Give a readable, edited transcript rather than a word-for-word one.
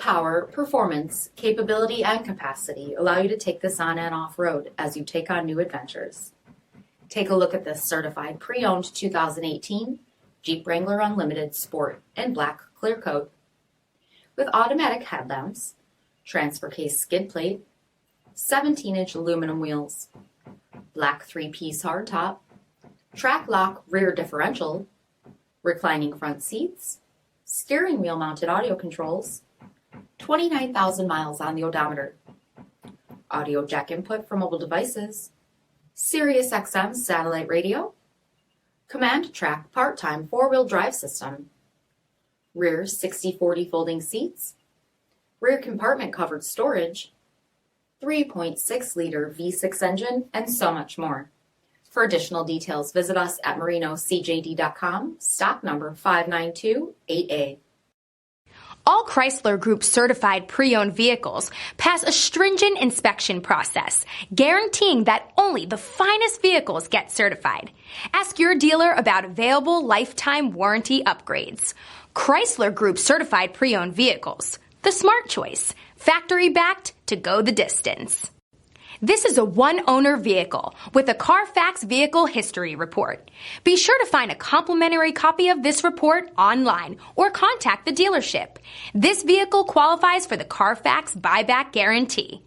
power, performance, capability, and capacity allow you to take this on and off-road as you take on new adventures. Take a look at this certified pre-owned 2018 Jeep Wrangler Unlimited Sport in black clear coat with automatic headlamps, transfer case skid plate, 17-inch aluminum wheels, black 3-piece hardtop, track lock rear differential, reclining front seats, steering wheel mounted audio controls, 29,000 miles on the odometer, audio jack input for mobile devices, Sirius XM satellite radio, command track part-time 4-wheel drive system, rear 60/40 folding seats, rear compartment covered storage, 3.6-liter V6 engine, and so much more. For additional details, visit us at marinocjd.com, stock number 5928A. All Chrysler Group certified pre-owned vehicles pass a stringent inspection process, guaranteeing that only the finest vehicles get certified. Ask your dealer about available lifetime warranty upgrades. Chrysler Group certified pre-owned vehicles, the smart choice, factory backed to go the distance. This is a one-owner vehicle with a CARFAX vehicle history report. Be sure to find a complimentary copy of this report online or contact the dealership. This vehicle qualifies for the CARFAX buyback guarantee.